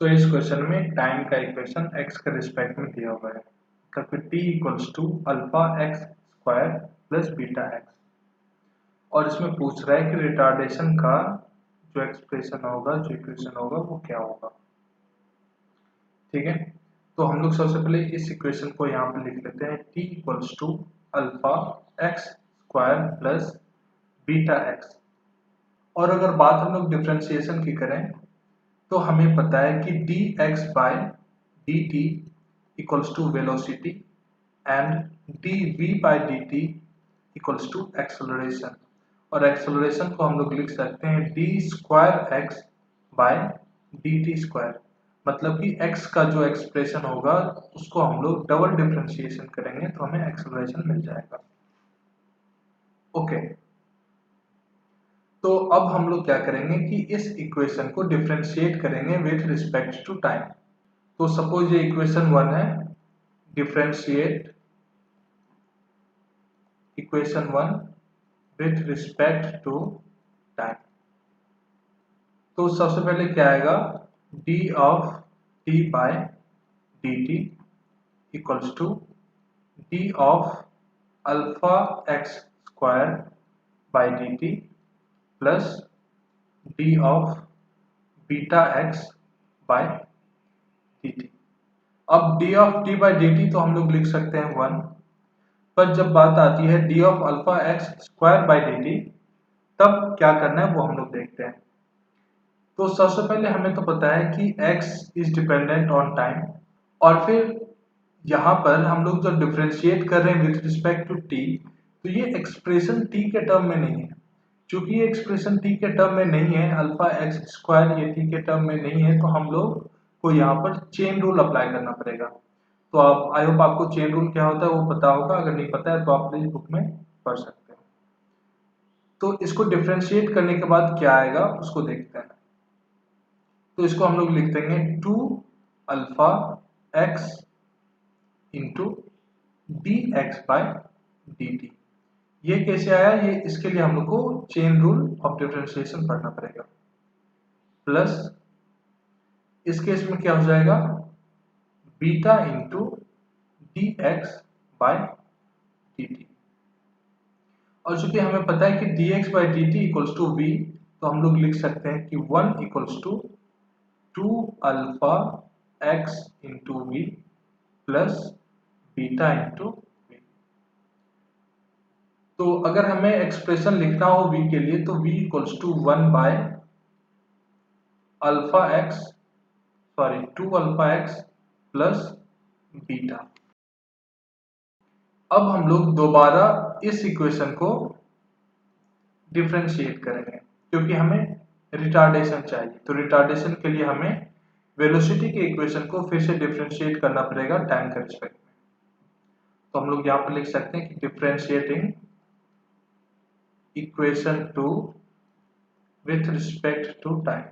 सो इस क्वेश्चन में टाइम का इक्वेशन x के रिस्पेक्ट में दिया हुआ है, मतलब कि t equals to alpha x square plus beta x, और इसमें पूछ रहा है कि रिटार्डेशन का जो एक्सप्रेशन होगा, जो इक्वेशन होगा वो क्या होगा। ठीक है, तो हम लोग सबसे पहले इस इक्वेशन को यहाँ पे लिख लेते हैं, t equals to alpha x square plus beta x. और अगर बात हम लोग डिफ्रेंशिएशन की करें तो हमें पता है कि dx by dt equals to velocity and dv by dt equals to acceleration, और एक्सेलरेशन को हम लोग लिख सकते हैं d square x by dt square, मतलब कि x का जो एक्सप्रेशन होगा उसको हम लोग डबल डिफरेंशिएशन करेंगे तो हमें एक्सेलरेशन मिल जाएगा। ओके, तो अब हम लोग क्या करेंगे कि इस इक्वेशन को डिफरेंशिएट करेंगे विथ रिस्पेक्ट टू टाइम। तो सपोज ये इक्वेशन 1 है, differentiate equation 1 with respect to time. तो सबसे पहले क्या आएगा, d of t by dt equals to d of alpha x square by dt plus d of beta x by dt। अब d of t by dt तो हम लोग लिख सकते हैं 1, पर जब बात आती है d of alpha x square by dt तब क्या करना है वो हम लोग देखते हैं। तो सबसे पहले हमें तो पता है कि x is dependent on time, और फिर यहाँ पर हम लोग जब डिफरेंशिएट कर रहे हैं विथ रिस्पेक्ट टू t, तो ये एक्सप्रेशन t के टर्म में नहीं है। चूंकि ये एक्सप्रेशन t के टर्म में नहीं है, अल्फा एक्स स्क्वायर ये t के टर्म में नहीं है, तो हम लोग को यहाँ पर चेन रूल अप्लाई करना पड़ेगा। तो आप, आई होप आपको चेन रूल क्या होता है वो पता होगा, अगर नहीं पता है तो आप प्लीज बुक में पढ़ सकते हैं। तो इसको डिफरेंशिएट करने के बाद क्या आएगा उसको देखते हैं। तो इसको हम लोग लिख देंगे 2 alpha x into d x by d t. ये कैसे आया, ये इसके लिए हम लोग को चेन रूल ऑफ डिफरेंशिएशन पढ़ना पड़ेगा। प्लस इस केस में क्या हो जाएगा, beta into d x by d t. और चूंकि हमें पता है कि dx by d t equals to v, तो हम लोग लिख सकते हैं कि 1 equals to 2 alpha x into v plus beta into v. तो अगर हमें एक्सप्रेशन लिखना हो v के लिए तो v equals to 1 by alpha x, sorry 2 alpha x plus beta. अब हम लोग दोबारा इस इक्वेशन को डिफरेंशिएट करेंगे क्योंकि हमें रिटार्डेशन चाहिए। तो रिटार्डेशन के लिए हमें वेलोसिटी के इक्वेशन को फिर से डिफरेंशिएट करना पड़ेगा टाइम के रिस्पेक्ट में। तो हम लोग यहाँ पर लिख सकते हैं कि differentiating equation 2 with respect to time.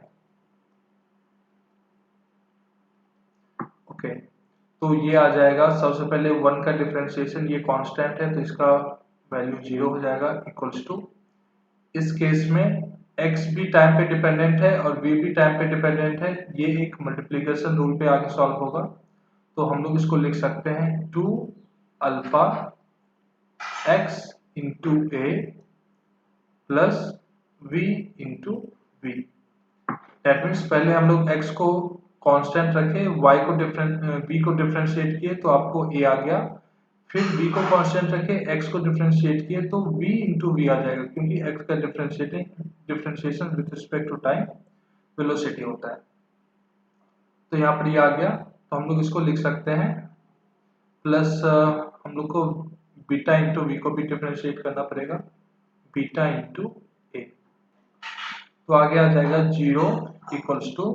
Okay, तो ये आ जाएगा सबसे पहले 1 का डिफरेंशिएशन, ये कांस्टेंट है तो इसका वैल्यू 0 हो जाएगा, इक्वल्स टू, इस केस में x भी टाइम पे डिपेंडेंट है और v भी टाइम पे डिपेंडेंट है, ये एक मल्टीप्लिकेशन रूल पे आगे सॉल्व होगा। तो हम लोग इसको लिख सकते हैं 2 alpha x into a plus v into v. That means पहले हम लोग x को कांस्टेंट रखे, y को v को डिफरेंशिएट किए तो आपको a आ गया, फिर v को कांस्टेंट रखे, x को डिफरेंशिएट किए तो v इंटू वी आ जाएगा, क्योंकि x का differentiation with respect to time velocity होता है। तो यहाँ पर ये आ गया, तो हम लोग इसको लिख सकते हैं प्लस हम लोग को बीटा इंटू वी को भी डिफरेंशिएट करना पड़ेगा, बीटा इंटू ए। तो आगे आ जाएगा 0 equals to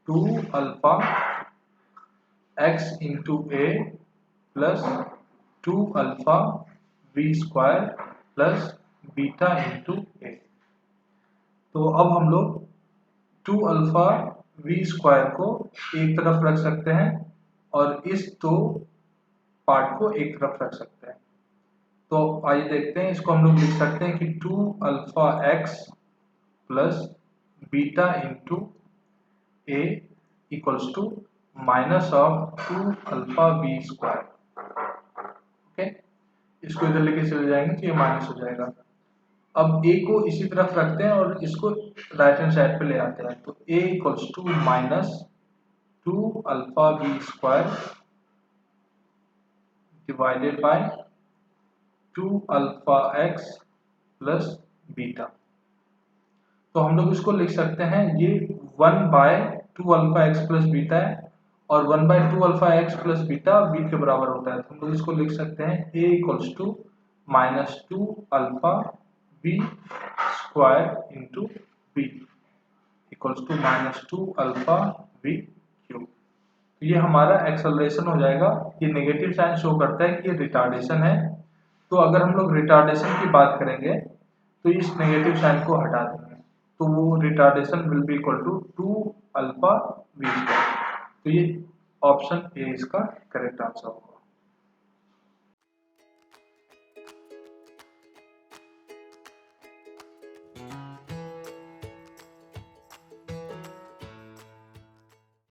2 alpha x into a plus 2 alpha v square plus beta into a. तो अब हम लोग 2 अल्फा वी स्क्वायर को एक तरफ रख सकते हैं और इस दो पार्ट को एक तरफ रख सकते हैं। तो आइए देखते हैं, इसको हम लोग लिख सकते हैं कि 2 alpha x plus beta into a equals to minus of 2 alpha b square. Okay, इसको इधर लेके चले जाएंगे तो ये माइनस हो जाएगा। अब ए को इसी तरफ रखते हैं और इसको राइट हैंड साइड पे ले आते हैं, तो a equals to minus 2 alpha b square divided by 2 alpha x plus beta. तो हम लोग इसको लिख सकते हैं, ये 1 by 2 alpha x plus beta है और 1 by 2 alpha x plus beta b के बराबर होता है, तो हम लोग इसको लिख सकते हैं a equals to minus 2 alpha b square into b equals to minus 2 alpha b cube. तो ये हमारा एक्सेलरेशन हो जाएगा। ये नेगेटिव साइन शो करता है कि ये रिटार्डेशन है, तो अगर हम लोग रिटार्डेशन की बात करेंगे तो इस नेगेटिव साइन को हटा देंगे, तो वो retardation will be equal to 2 alpha b square. तो ये ऑप्शन ए इसका करेक्ट आंसर होगा।